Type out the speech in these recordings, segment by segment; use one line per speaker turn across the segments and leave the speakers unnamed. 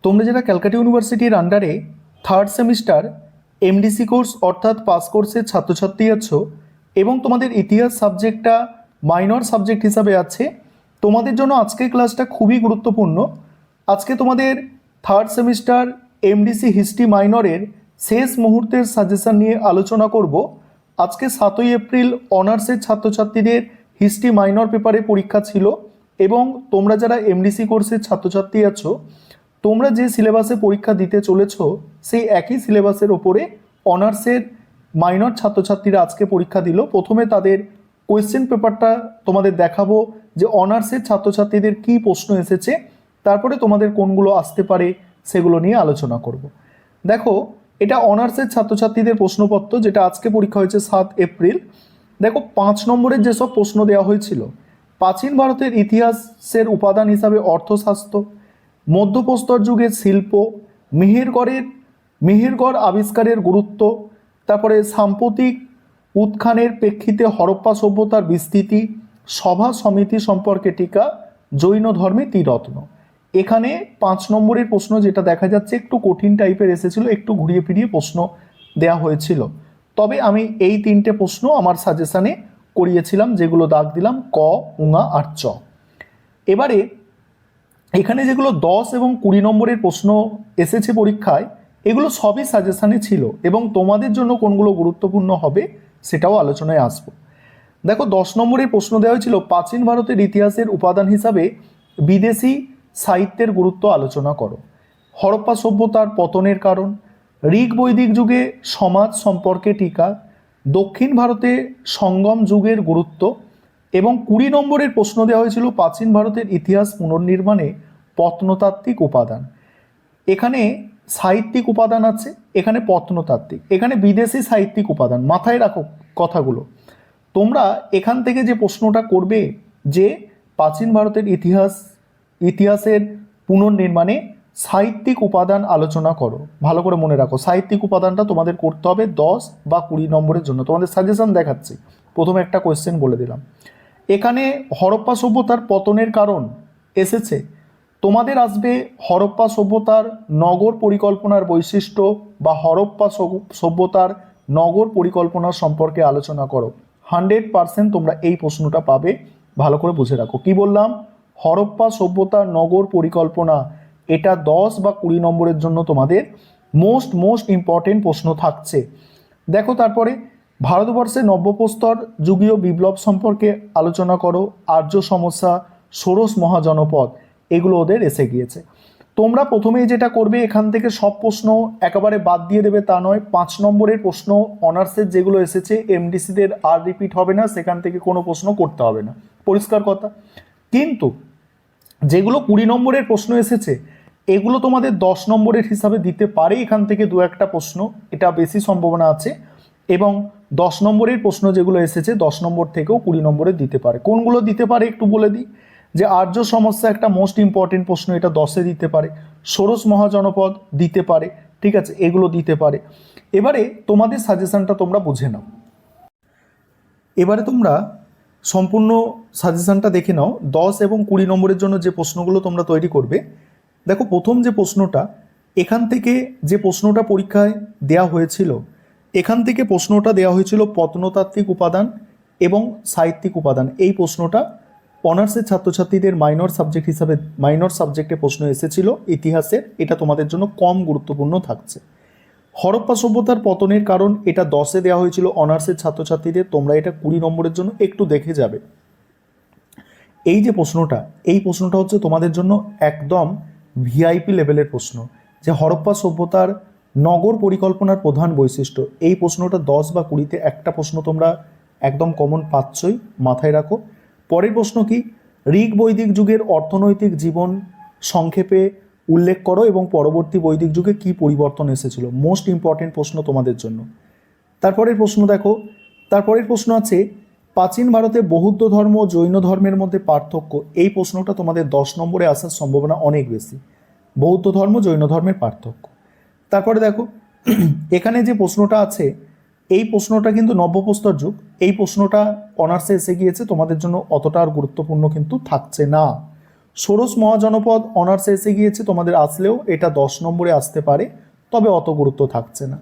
তোমরা যারা ক্যালকাটা ইউনিভার্সিটির আন্ডারে থার্ড সেমিস্টার এমডিসি কোর্স অর্থাৎ পাস কোর্সের ছাত্রছাত্রী আছো এবং তোমাদের ইতিহাস সাবজেক্টটা মাইনর সাবজেক্ট হিসাবে আছে, তোমাদের জন্য আজকের ক্লাসটা খুবই গুরুত্বপূর্ণ। আজকে তোমাদের থার্ড সেমিস্টার এমডিসি হিস্ট্রি মাইনরের শেষ মুহূর্তের সাজেশন নিয়ে আলোচনা করব। আজকে 7ই এপ্রিল অনার্সের ছাত্রছাত্রীদের হিস্ট্রি মাইনর পেপারে পরীক্ষা ছিল এবং তোমরা যারা এমডিসি কোর্সের ছাত্রছাত্রী আছো, তোমরা যে সিলেবাসে পরীক্ষা দিতে চলেছো সেই একই সিলেবাসের ওপরে অনার্সের মাইনর ছাত্রছাত্রীরা আজকে পরীক্ষা দিল। প্রথমে তাদের কোয়েশ্চেন পেপারটা তোমাদের দেখাবো যে অনার্সের ছাত্রছাত্রীদের কি প্রশ্ন এসেছে, তারপরে তোমাদের কোনগুলো আসতে পারে সেগুলো নিয়ে আলোচনা করব। দেখো, এটা অনার্সের ছাত্রছাত্রীদের প্রশ্নপত্র, যেটা আজকে পরীক্ষা হয়েছে 7 এপ্রিল। দেখো, 5 নম্বরের যেসব প্রশ্ন দেওয়া হয়েছিল, প্রাচীন ভারতের ইতিহাসের উপাদান হিসাবে অর্থশাস্ত্র, মধ্যপ্রস্তর যুগের শিল্প, মেহেরগড় আবিষ্কারের গুরুত্ব, তারপরে সাম্প্রতিক উত্থানের প্রেক্ষিতে হরপ্পা সভ্যতার বিস্তৃতি, সভা সমিতি সম্পর্কে টিকা, জৈন ধর্মে ত্রিরত্ন। এখানে 5 নম্বরের প্রশ্ন যেটা দেখা যাচ্ছে একটু কঠিন টাইপের এসেছিল, একটু ঘুরিয়ে ফিরিয়ে প্রশ্ন দেয়া হয়েছিল। তবে আমি এই 3টে প্রশ্ন আমার সাজেশানে করিয়েছিলাম, যেগুলো দাগ দিলাম ক, উঙা আর চ। এবারে এখানে যেগুলো 10 এবং 20 নম্বরের প্রশ্ন এসেছে পরীক্ষায়, এগুলো সবই সাজেশানে ছিল এবং তোমাদের জন্য কোনগুলো গুরুত্বপূর্ণ হবে সেটাও আলোচনায় আসবো। দেখো, 10 নম্বরের প্রশ্ন দেওয়া হয়েছিল প্রাচীন ভারতের ইতিহাসের উপাদান হিসাবে বিদেশি সাহিত্যের গুরুত্ব আলোচনা করো, হরপ্পা সভ্যতার পতনের কারণ, ঋগ বৈদিক যুগে সমাজ সম্পর্কে টিকা, দক্ষিণ ভারতে সঙ্গম যুগের গুরুত্ব। এবং 20 নম্বরের প্রশ্ন দেওয়া হয়েছিল প্রাচীন ভারতের ইতিহাস পুনর্নির্মাণে প্রত্নতাত্ত্বিক উপাদান। এখানে সাহিত্যিক উপাদান আছে, এখানে প্রত্নতাত্ত্বিক, এখানে বিদেশি সাহিত্যিক উপাদান। মাথায় রাখো কথাগুলো। তোমরা এখান থেকে যে প্রশ্নটা করবে যে প্রাচীন ভারতের ইতিহাসের পুনর্নির্মাণে সাহিত্যিক উপাদান আলোচনা করো, ভালো করে মনে রাখো। সাহিত্যিক উপাদানটা তোমাদের করতে হবে 10 বা 20 নম্বরের জন্য। তোমাদের সাজেশন দেখাচ্ছি, প্রথমে একটা কোয়েশ্চেন বলে দিলাম। এখানে হরপ্পা সভ্যতার পতনের কারণ এসেছে, তোমাদের আসবে হরপ্পা সভ্যতার নগর পরিকল্পনার বৈশিষ্ট্য বা হরপ্পা সভ্যতার নগর পরিকল্পনা সম্পর্কে আলোচনা করো। 100% তোমরা এই প্রশ্নটা পাবে, ভালো করে বুঝে রাখো। কি বললাম? হরপ্পা সভ্যতার নগর পরিকল্পনা, এটা 10 বা 20 নম্বরের জন্য তোমাদের মোস্ট ইম্পর্টেন্ট প্রশ্ন থাকছে। দেখো, তারপরে ভারতবর্ষে নব্যপ্রস্তর যুগীয় বিপ্লব সম্পর্কে আলোচনা করো, আর্য সমস্যা, ষোড়শ মহাজনপদ, এগুলো ওদের এসে গিয়েছে। তোমরা প্রথমেই যেটা করবে, এখান থেকে সব প্রশ্ন একেবারে বাদ দিয়ে দেবে তা নয়। 5 নম্বরের প্রশ্ন অনার্সের যেগুলো এসেছে এমডিসিদের আর রিপিট হবে না, সেখান থেকে কোনো প্রশ্ন করতে হবে না, পরিষ্কার কথা। কিন্তু যেগুলো 20 নম্বরের প্রশ্ন এসেছে, এগুলো তোমাদের 10 নম্বরের হিসাবে দিতে পারে এখান থেকে 2-1টা প্রশ্ন, এটা বেশি সম্ভাবনা আছে। এবং 10 নম্বরের প্রশ্ন যেগুলো এসেছে 10 নম্বর থেকেও 20 নম্বরে দিতে পারে। কোনগুলো দিতে পারে একটু বলে দিই। যে আর্য সমস্যা একটা মোস্ট ইম্পর্টেন্ট প্রশ্ন, এটা 10-এ দিতে পারে। ষোড়শ মহাজনপদ দিতে পারে, ঠিক আছে, এগুলো দিতে পারে। এবারে তোমাদের সাজেশনটা তোমরা বুঝে নাও। এবারে তোমরা সম্পূর্ণ সাজেশনটা দেখে নাও। 10 এবং 20 নম্বরের জন্য যে প্রশ্নগুলো তোমরা তৈরি করবে, দেখো প্রথম যে প্রশ্নটা, এখান থেকে যে প্রশ্নটা পরীক্ষায় দেয়া হয়েছিল, এখান থেকে প্রশ্নটা দেওয়া হয়েছিল প্রত্নতাত্ত্বিক উপাদান এবং সাহিত্যিক উপাদান। এই প্রশ্নটা অনার্সের ছাত্রছাত্রীদের মাইনর সাবজেক্টে প্রশ্ন এসেছিল ইতিহাসের, এটা তোমাদের জন্য কম গুরুত্বপূর্ণ থাকছে। হরপ্পা সভ্যতার পতনের কারণ, এটা 10-এ দেওয়া হয়েছিল অনার্সের ছাত্রছাত্রীদের, তোমরা এটা 20 নম্বরের জন্য একটু দেখে যাবে। এই যে প্রশ্নটা, এই প্রশ্নটা হচ্ছে তোমাদের জন্য একদম ভিআইপি লেভেলের প্রশ্ন, যে হরপ্পা সভ্যতার নগর পরিকল্পনার প্রধান বৈশিষ্ট্য। এই প্রশ্নটা 10 বা 20-তে একটা প্রশ্ন তোমরা একদম কমন পাচ্ছই, মাথায় রাখো। পরের প্রশ্ন কি? ঋগ বৈদিক যুগের অর্থনৈতিক জীবন সংক্ষেপে উল্লেখ করো এবং পরবর্তী বৈদিক যুগে কি পরিবর্তন এসেছিল। মোস্ট ইম্পর্টেন্ট প্রশ্ন তোমাদের জন্য। তারপরের প্রশ্ন দেখো, তারপরের প্রশ্ন আছে প্রাচীন ভারতে বৌদ্ধ ধর্ম ও জৈন ধর্মের মধ্যে পার্থক্য। এই প্রশ্নটা তোমাদের 10 নম্বরে আসার সম্ভাবনা অনেক বেশি, বৌদ্ধ ধর্ম জৈন ধর্মের পার্থক্য। তারপরে দেখো, এখানে যে প্রশ্নটা আছে, এই প্রশ্নটা কিন্তু নব্যপ্রস্তর যুগ, এই প্রশ্নটা অনার্সে এসে গিয়েছে, তোমাদের জন্য অতটা আর গুরুত্বপূর্ণ কিন্তু থাকছে না। ষোড়শ মহাজনপদ অনার্সে এসে গিয়েছে, তোমাদের আসলেও এটা 10 নম্বরে আসতে পারে, তবে অত গুরুত্ব থাকছে না।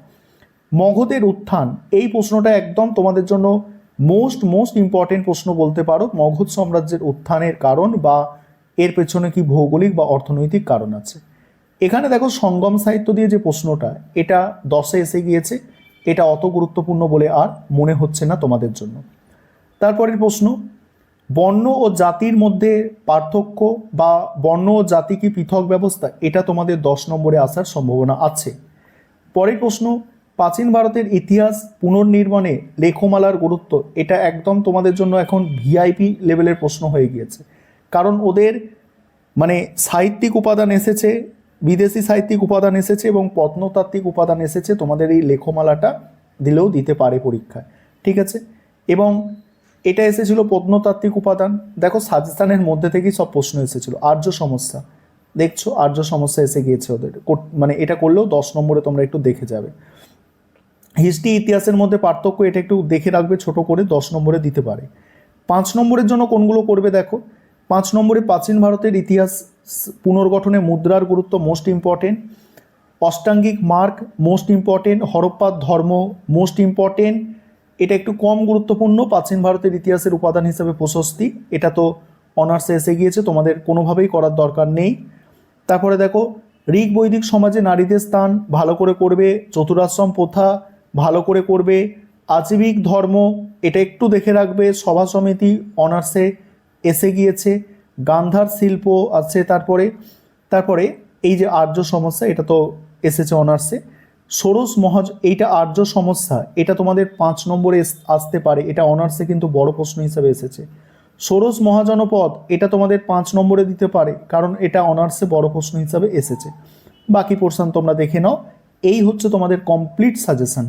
মগধের উত্থান, এই প্রশ্নটা একদম তোমাদের জন্য মোস্ট ইম্পর্টেন্ট প্রশ্ন বলতে পারো। মগধ সাম্রাজ্যের উত্থানের কারণ বা এর পেছনে কি ভৌগোলিক বা অর্থনৈতিক কারণ আছে। এখানে দেখো সঙ্গম সাহিত্য দিয়ে যে প্রশ্নটা, এটা 10-এ এসে গিয়েছে, এটা অত গুরুত্বপূর্ণ বলে আর মনে হচ্ছে না তোমাদের জন্য। তারপরের প্রশ্ন, বর্ণ ও জাতির মধ্যে পার্থক্য বা বর্ণ ও জাতি কি পৃথক ব্যবস্থা, এটা তোমাদের 10 নম্বরে আসার সম্ভাবনা আছে। পরের প্রশ্ন, প্রাচীন ভারতের ইতিহাস পুনর্নির্মাণে লেখমালার গুরুত্ব, এটা একদম তোমাদের জন্য এখন ভিআইপি লেভেলের প্রশ্ন হয়ে গিয়েছে, কারণ ওদের মানে সাহিত্যিক উপাদান এসেছে, বিদেশি সাহিত্যিক উপাদান এসেছে এবং প্রত্নতাত্ত্বিক উপাদান এসেছে, তোমাদের এই লেখমালাটা দিলেও দিতে পারে পরীক্ষায়, ঠিক আছে। এবং এটা এসেছিল প্রত্নতাত্ত্বিক উপাদান, দেখো সাজেশনের মধ্যে থেকেই সব প্রশ্ন এসেছিল। আর্য সমস্যা, দেখছো আর্য সমস্যা এসে গিয়েছে ওদের, মানে এটা করলেও 10 নম্বরে তোমরা একটু দেখে যাবে। হিস্ট্রি ইতিহাসের মধ্যে পার্থক্য, এটা একটু দেখে রাখবে ছোট করে, 10 নম্বরে দিতে পারে। 5 নম্বরের জন্য কোনগুলো করবে দেখো, 5 নম্বরে প্রাচীন ভারতের ইতিহাস পুনর্গঠনে মুদ্রার গুরুত্ব মোস্ট ইম্পর্টেন্ট, অষ্টাঙ্গিক মার্ক মোস্ট ইম্পর্টেন্ট, হরপ্পার ধর্ম মোস্ট ইম্পর্টেন্ট, এটা একটু কম গুরুত্বপূর্ণ। প্রাচীন ভারতের ইতিহাসের উপাদান হিসেবে প্রশস্তি, এটা তো অনার্সে এসে গিয়েছে, তোমাদের কোনোভাবেই করার দরকার নেই। তারপরে দেখো ঋগ বৈদিক সমাজে নারীদের স্থান ভালো করে করবে, চতুরাশ্রম প্রথা ভালো করে করবে, আজীবিক ধর্ম এটা একটু দেখে রাখবে, সভা সমিতি অনার্সে এসে গিয়েছে, গান্ধার শিল্প আছে, তারপরে এই যে আর্য সমস্যা, এটা তো এসেছে অনার্সে। ষোড়শ এইটা আর্য সমস্যা, এটা তোমাদের 5 নম্বরে আসতে পারে, এটা অনার্সে কিন্তু বড় প্রশ্ন হিসেবে এসেছে। ষোড়শ মহাজনপদ, এটা তোমাদের 5 নম্বরে দিতে পারে, কারণ এটা অনার্সে বড় প্রশ্ন হিসাবে এসেছে। বাকি পোর্শন তোমরা দেখে নাও। এই হচ্ছে তোমাদের কমপ্লিট সাজেশন।